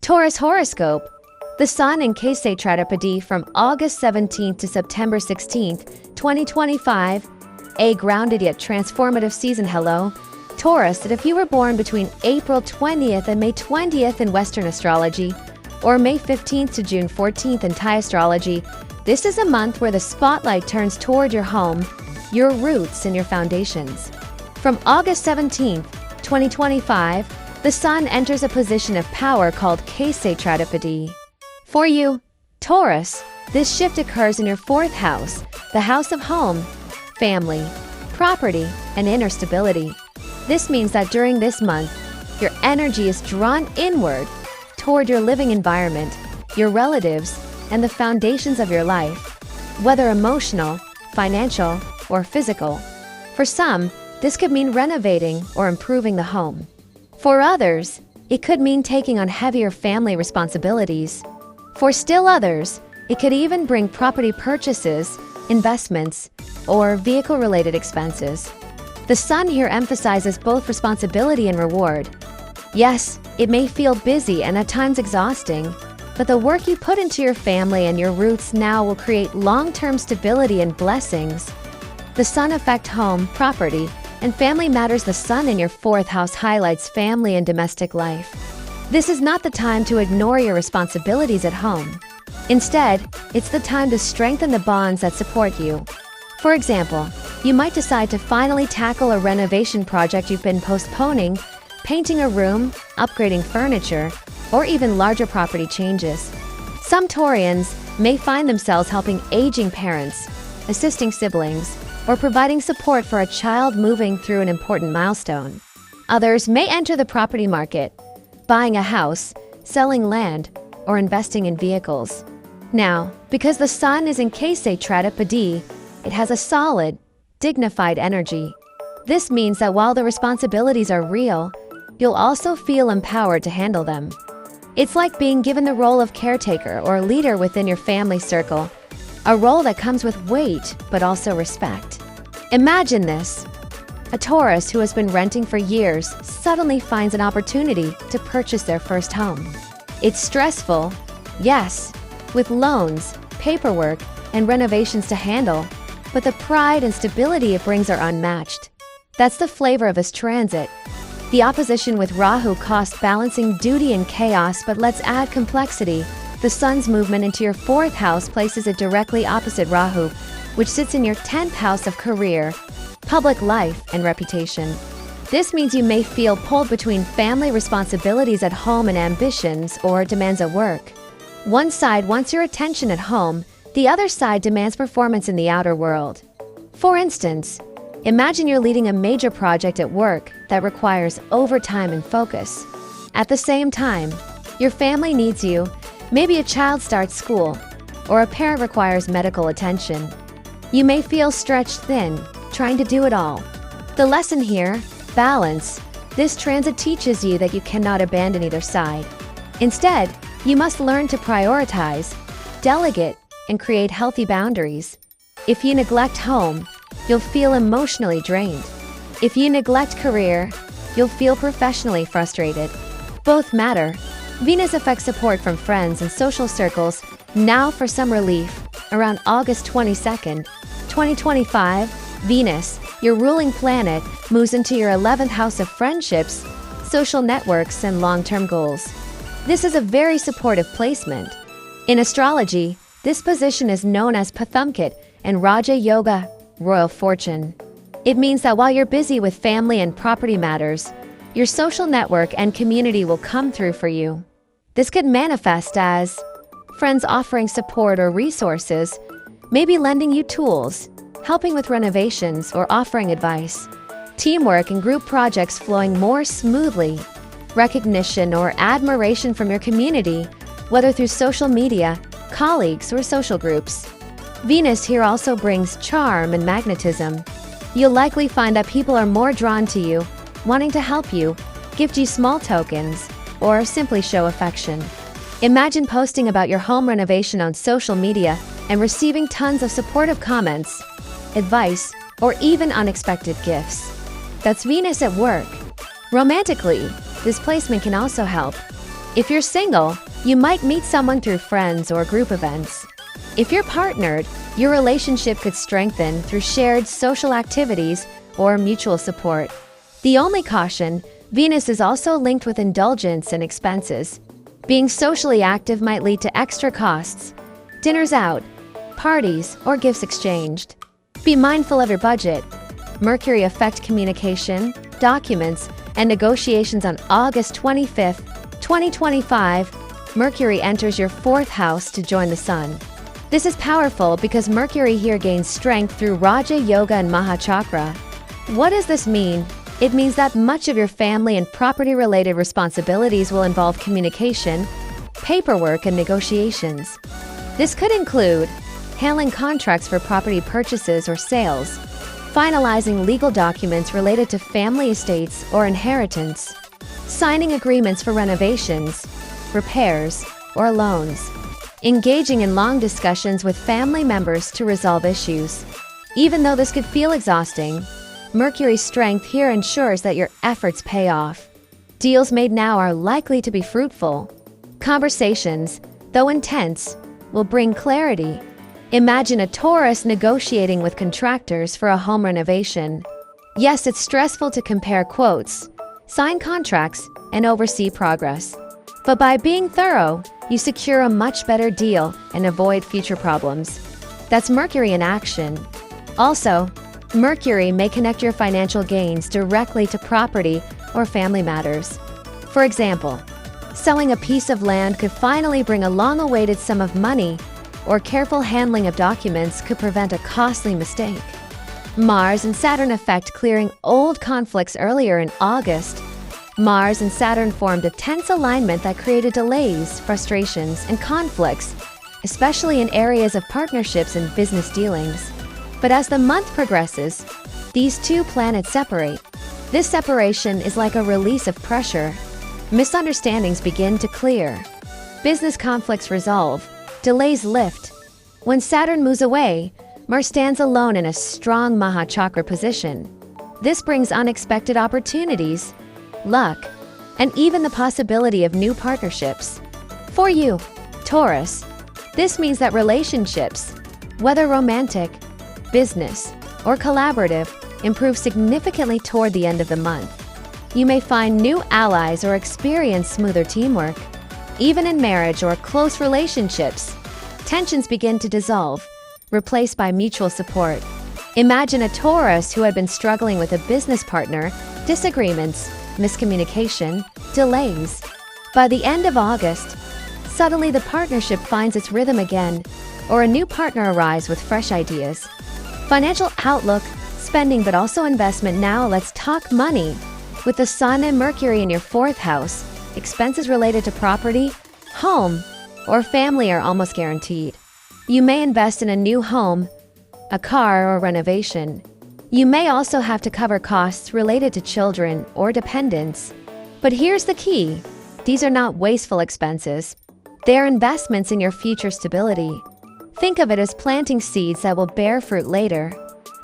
Taurus horoscope. The Sun in Thaihoroscope from August 17th to September 16th, 2025. A grounded yet transformative season. Hello, Taurus. If you were born between April 20th and May 20th in Western astrology, or May 15th to June 14th in Thaiastrology, this is a month where the spotlight turns toward your home, your roots, and your foundations. From August 17th, 2025, the Sun enters a position of power called Thaihoroscope. For you, Taurus, this shift occurs in your fourth house, the house of home, family, property, and inner stability. This means that during this month, your energy is drawn inward toward your living environment, your relatives, and the foundations of your life, whether emotional, financial, or physical. For some, this could mean renovating or improving the home. For others, it could mean taking on heavier family responsibilities. For still others, it could even bring property purchases, investments, or vehicle-related expenses. The Sun here emphasizes both responsibility and reward. Yes, it may feel busy and at times exhausting, but the work you put into your family and your roots now will create long-term stability and blessings. The Sun affects home, property, and family matters. The Sun in your fourth house highlights family and domestic life. This is not the time to ignore your responsibilities at home. Instead, it's the time to strengthen the bonds that support you. For example, you might decide to finally tackle a renovation project you've been postponing, painting a room, upgrading furniture, or even larger property changes. Some Taurians may find themselves helping aging parents, assisting siblings, or providing support for a child moving through an important milestone. Others may enter the property market, buying a house, selling land, or investing in vehicles. Now, because the Sun is in Thaihoroscope, it has a solid, dignified energy. This means that while the responsibilities are real, you'll also feel empowered to handle them. It's like being given the role of caretaker or leader within your family circle, a role that comes with weight but also respect. Imagine this. A Taurus who has been renting for years suddenly finds an opportunity to purchase their first home. It's stressful, yes, with loans, paperwork, and renovations to handle, but the pride and stability it brings are unmatched. That's the flavor of this transit. The opposition with Rahu costs balancing duty and chaos, but let's add complexity. The Sun's movement into your fourth house places it directly opposite Rahu, which sits in your 10th house of career, public life, and reputation. This means you may feel pulled between family responsibilities at home and ambitions or demands at work. One side wants your attention at home, the other side demands performance in the outer world. For instance, imagine you're leading a major project at work that requires overtime and focus. At the same time, your family needs you. Maybe a child starts school, or a parent requires medical attention. You may feel stretched thin, trying to do it all. The lesson here, balance. This transit teaches you that you cannot abandon either side. Instead, you must learn to prioritize, delegate, and create healthy boundaries. If you neglect home, you'll feel emotionally drained. If you neglect career, you'll feel professionally frustrated. Both matter. Venus affects support from friends and social circles. Now for some relief. Around August 22nd, 2025, Venus, your ruling planet, moves into your 11th house of friendships, social networks, and long-term goals. This is a very supportive placement. In astrology, this position is known as Pathamkit and Raja Yoga, royal fortune. It means that while you're busy with family and property matters, your social network and community will come through for you. This could manifest as friends offering support or resources, maybe lending you tools, helping with renovations, or offering advice. Teamwork and group projects flowing more smoothly. Recognition or admiration from your community, whether through social media, colleagues, or social groups. Venus here also brings charm and magnetism. You'll likely find that people are more drawn to you, wanting to help you, gift you small tokens, or simply show affection. Imagine posting about your home renovation on social media and receiving tons of supportive comments, advice, or even unexpected gifts. That's Venus at work. Romantically, this placement can also help. If you're single, you might meet someone through friends or group events. If you're partnered, your relationship could strengthen through shared social activities or mutual support. The only caution, Venus is also linked with indulgence and expenses. Being socially active might lead to extra costs, dinners out, parties, or gifts exchanged. Be mindful of your budget. Mercury affect communication, documents, and negotiations on August 25th, 2025. Mercury enters your 4th house to join the Sun. This is powerful because Mercury here gains strength through Raja Yoga and Mahachakra. What does this mean? It means that much of your family and property-related responsibilities will involve communication, paperwork, and negotiations. This could include handling contracts for property purchases or sales, finalizing legal documents related to family estates or inheritance, signing agreements for renovations, repairs, or loans, engaging in long discussions with family members to resolve issues. Even though this could feel exhausting, Mercury's strength here ensures that your efforts pay off. Deals made now are likely to be fruitful. Conversations, though intense, will bring clarity. Imagine a Taurus negotiating with contractors for a home renovation. Yes, it's stressful to compare quotes, sign contracts, and oversee progress. But by being thorough, you secure a much better deal and avoid future problems. That's Mercury in action. Also, Mercury may connect your financial gains directly to property or family matters. For example, selling a piece of land could finally bring a long-awaited sum of money, or careful handling of documents could prevent a costly mistake. Mars and Saturn affect clearing old conflicts earlier in August. Mars and Saturn formed a tense alignment that created delays, frustrations, and conflicts, especially in areas of partnerships and business dealings. But as the month progresses, these two planets separate. This separation is like a release of pressure. Misunderstandings begin to clear. Business conflicts resolve. Delays lift. When Saturn moves away, Mars stands alone in a strong Mahachakra position. This brings unexpected opportunities, luck, and even the possibility of new partnerships. For you, Taurus, this means that relationships, whether romantic, business, or collaborative, improve significantly toward the end of the month. You may find new allies or experience smoother teamwork. Even in marriage or close relationships, tensions begin to dissolve, replaced by mutual support. Imagine a Taurus who had been struggling with a business partner, disagreements, miscommunication, delays. By the end of August, suddenly the partnership finds its rhythm again, or a new partner arrives with fresh ideas. Financial outlook, spending but also investment. Now let's talk money. With the Sun and Mercury in your 4th house, expenses related to property, home, or family are almost guaranteed. You may invest in a new home, a car, or renovation. You may also have to cover costs related to children or dependents. But here's the key. These are not wasteful expenses. They are investments in your future stability. Think of it as planting seeds that will bear fruit later.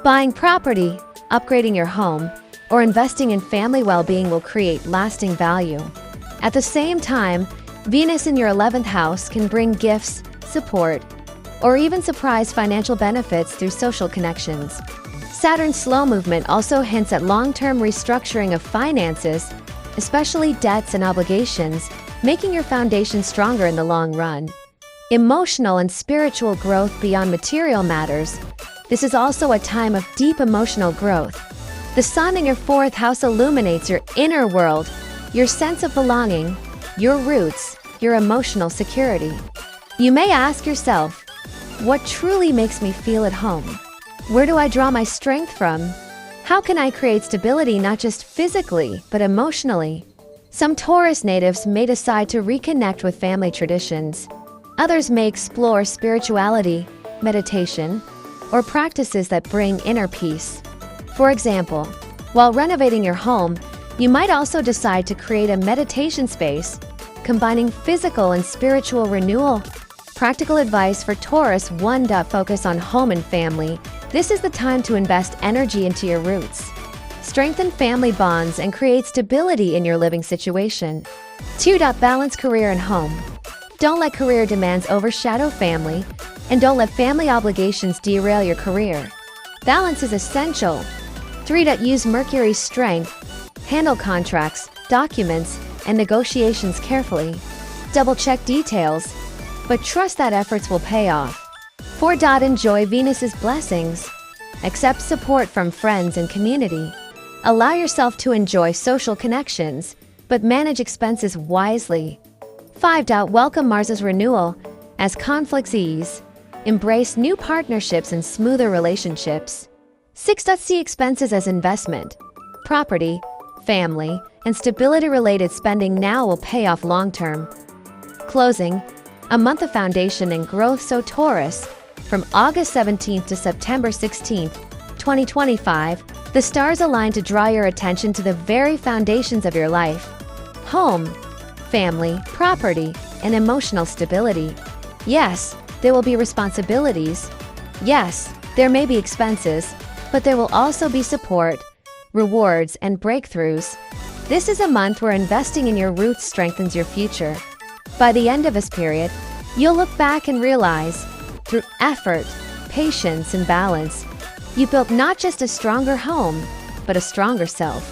Buying property, upgrading your home, or investing in family well-being will create lasting value. At the same time, Venus in your 11th house can bring gifts, support, or even surprise financial benefits through social connections. Saturn's slow movement also hints at long-term restructuring of finances, especially debts and obligations, making your foundation stronger in the long run. Emotional and spiritual growth beyond material matters. This is also a time of deep emotional growth. The Sun in your 4th house illuminates your inner world, your sense of belonging, your roots, your emotional security. You may ask yourself, what truly makes me feel at home? Where do I draw my strength from? How can I create stability not just physically, but emotionally? Some Taurus natives may decide to reconnect with family traditions. Others may explore spirituality, meditation, or practices that bring inner peace. For example, while renovating your home, you might also decide to create a meditation space, combining physical and spiritual renewal. Practical advice for Taurus: 1. Focus on home and family. This is the time to invest energy into your roots. Strengthen family bonds and create stability in your living situation. 2. Balance career and home. Don't let career demands overshadow family, and don't let family obligations derail your career. Balance is essential. 3. Use Mercury's strength. Handle contracts, documents, and negotiations carefully. Double-check details, but trust that efforts will pay off. 4. Enjoy Venus's blessings. Accept support from friends and community. Allow yourself to enjoy social connections, but manage expenses wisely. 5. Welcome Mars's renewal as conflicts ease. Embrace new partnerships and smoother relationships. 6. See expenses as investment. Property, family, and stability-related spending now will pay off long-term. Closing, a month of foundation and growth. So Taurus, from August 17th to September 16th, 2025, the stars align to draw your attention to the very foundations of your life: home, family, property, and emotional stability. Yes, there will be responsibilities. Yes, there may be expenses, but there will also be support, rewards, and breakthroughs. This is a month where investing in your roots strengthens your future. By the end of this period, you'll look back and realize, through effort, patience, and balance, you built not just a stronger home, but a stronger self.